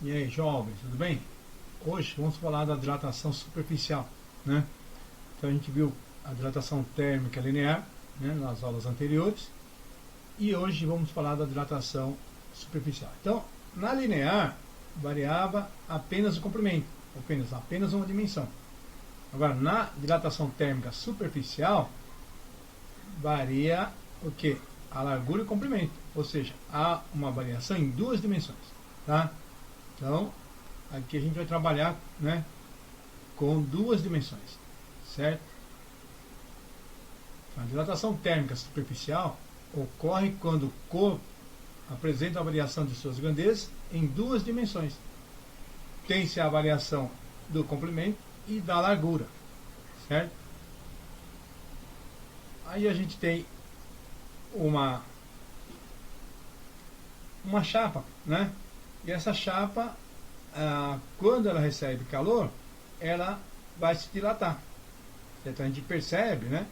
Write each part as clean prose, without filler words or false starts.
E aí, jovens, tudo bem? Hoje vamos falar da dilatação superficial, né? Então a gente viu a dilatação térmica linear, né, nas aulas anteriores, e hoje vamos falar da dilatação superficial. Então, na linear variava apenas o comprimento, apenas uma dimensão. Agora, na dilatação térmica superficial varia o que? A largura e o comprimento, ou seja, há uma variação em duas dimensões, tá? Então, aqui a gente vai trabalhar, né, com duas dimensões, certo? A dilatação térmica superficial ocorre quando o corpo apresenta a variação de suas grandezas em duas dimensões. Tem-se a variação do comprimento e da largura, certo? Aí a gente tem uma chapa, né? E essa chapa, quando ela recebe calor, ela vai se dilatar. Então a gente percebe, né,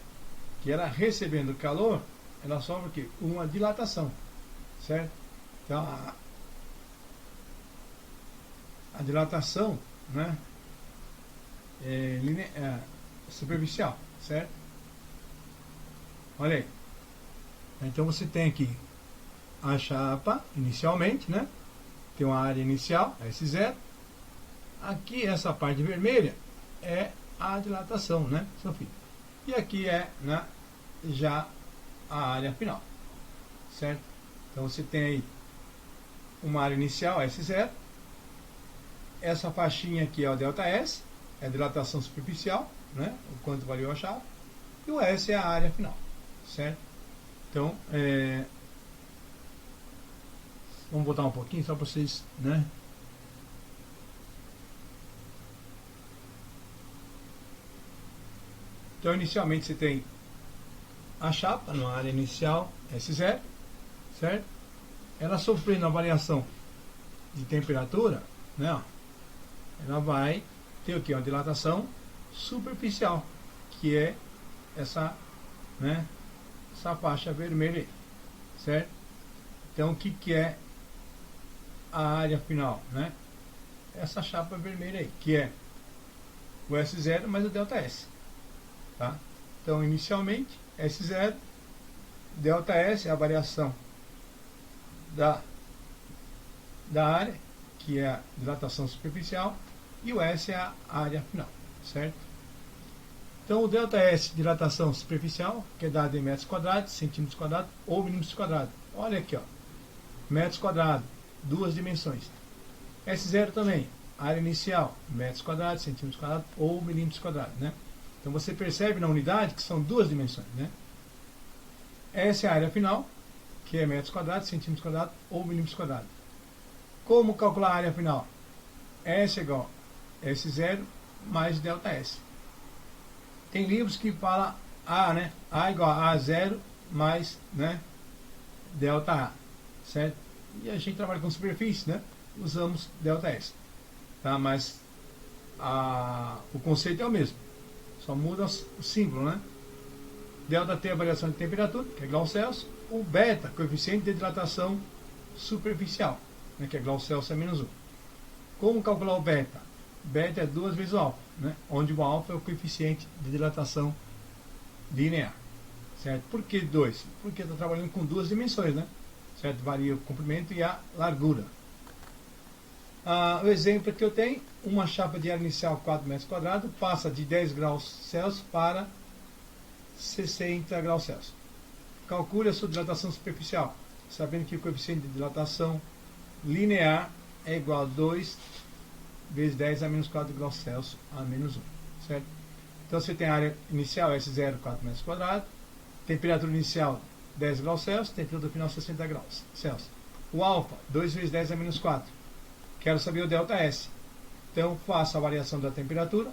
que ela recebendo calor, ela sofre o quê? Uma dilatação, certo? Então a dilatação, né, é superficial, certo? Olha aí. Então você tem aqui a chapa inicialmente, né? Tem uma área inicial, S0. Aqui essa parte vermelha é a dilatação, né, seu filho? E aqui é, né, já a área final, certo? Então você tem aí uma área inicial, S0. Essa faixinha aqui é o ΔS, é a dilatação superficial, né? O quanto variou a chapa. E o S é a área final, certo? Então, vamos botar um pouquinho só para vocês, né? Então, inicialmente você tem a chapa na área inicial S0, certo? Ela sofrendo a variação de temperatura, né? Ela vai ter o que? Uma dilatação superficial, que é essa, né, essa faixa vermelha aí, certo? Então, o que é a área final, né? Essa chapa vermelha aí, que é o S0 mais o ΔS, tá? Então, inicialmente, S0, ΔS é a variação da área, que é a dilatação superficial, e o S é a área final, certo? Então, o ΔS, dilatação superficial, que é dado em metros quadrados, centímetros quadrados ou milímetros quadrados. Olha aqui, ó, metros quadrados, duas dimensões. S0 também, área inicial, metros quadrados, centímetros quadrados ou milímetros quadrados, né? Então você percebe na unidade que são duas dimensões, né? Essa é a área final, que é metros quadrados, centímetros quadrados ou milímetros quadrados. Como calcular a área final? S é igual a S0 mais ΔS. Tem livros que falam A, né? A igual a A0 mais, né, ΔA, certo? E a gente trabalha com superfície, né? Usamos ΔS, tá? Mas o conceito é o mesmo, só muda o símbolo, né? ΔT é a variação de temperatura, que é graus Celsius. O beta, coeficiente de dilatação superficial, né, que é graus Celsius é menos 1. Como calcular o beta? Beta é 2 vezes o alfa, né? Onde o alfa é o coeficiente de dilatação linear, certo? Por que 2? Porque está trabalhando com duas dimensões, né? Certo? Varia o comprimento e a largura. O exemplo que eu tenho, uma chapa de área inicial 4 metros quadrados passa de 10 graus Celsius para 60 graus Celsius. Calcule a sua dilatação superficial, sabendo que o coeficiente de dilatação linear é igual a 2 vezes 10 a menos 4 graus Celsius a menos 1, certo? Então você tem a área inicial S0, 4 metros quadrados, temperatura inicial 10 graus Celsius, temperatura final 60 graus Celsius. O alfa, 2 vezes 10 a menos 4. Quero saber o ΔS. Então faço a variação da temperatura,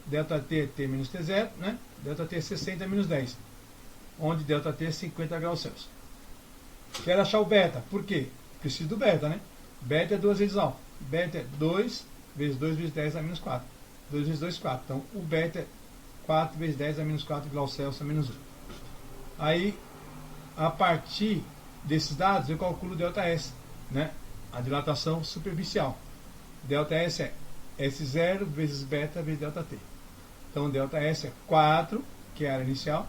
ΔT é T menos T0, né? ΔT é 60 menos 10, onde ΔT é 50 graus Celsius. Quero achar o beta, por quê? Preciso do beta, né? Beta é 2 vezes alfa. Beta é 2 vezes 2 vezes 10 a menos 4. 2 vezes 2, 4. Então, o beta é 4 vezes 10 a menos 4 graus Celsius a menos 1. Aí, a partir desses dados, eu calculo o ΔS, né? A dilatação superficial. Delta S é S0 vezes beta vezes delta T. Então, delta S é 4, que é a área inicial,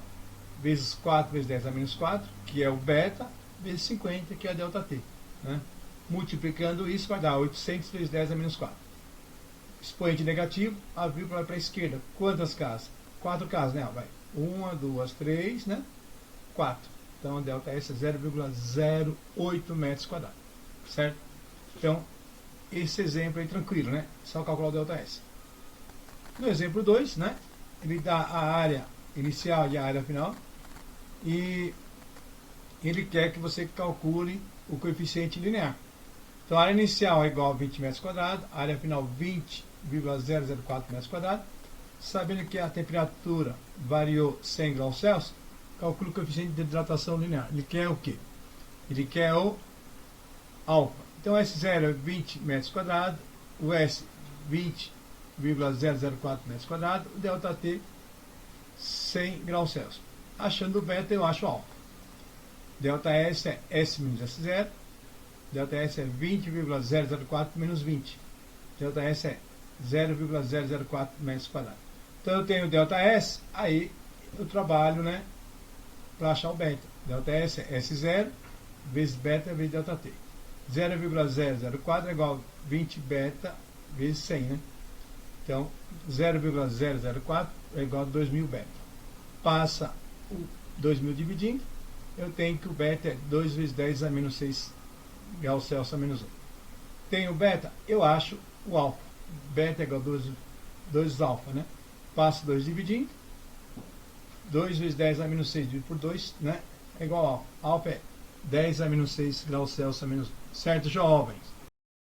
vezes 4 vezes 10 a menos 4, que é o beta, vezes 50, que é a delta T. Né? Multiplicando isso, vai dar 800 vezes 10 a menos 4. Expoente negativo, a vírgula vai para a esquerda. Quantas casas? 4 casas, né? Vai 1, 2, 3, né? 4. Então, a delta S é 0,08 metros quadrados. Certo? Então, esse exemplo aí tranquilo, né? Só calcular o delta S. No exemplo 2, né? Ele dá a área inicial e a área final. E ele quer que você calcule o coeficiente linear. Então, a área inicial é igual a 20 metros quadrados, a área final 20,004 metros quadrados. Sabendo que a temperatura variou 100 graus Celsius, calcula o coeficiente de dilatação linear. Ele quer o quê? Ele quer o alfa. Então, S0 é 20 metros quadrados, o S 20,004 metros quadrados, o delta T 100 graus Celsius. Achando o beta, eu acho o alfa. Delta S é S menos S0. Delta S é 20,004 menos 20. Delta S é 0,004 metros quadrados. Então eu tenho delta S, aí eu trabalho, né, para achar o beta. Delta S é S0 vezes beta vezes delta T. 0,004 é igual a 20 beta vezes 100, né? Então 0,004 é igual a 2000 beta. Passa o 2000 dividindo, eu tenho que o beta é 2 vezes 10 a menos 6 graus Celsius a menos 1. Tenho beta, eu acho o alfa. Beta é igual a 2 alfa, né? Passo 2 dividindo. 2 vezes 10 a menos 6 dividido por 2, né? É igual a alfa. Alfa é 10 a menos 6 graus Celsius a menos 1. Certo, jovens?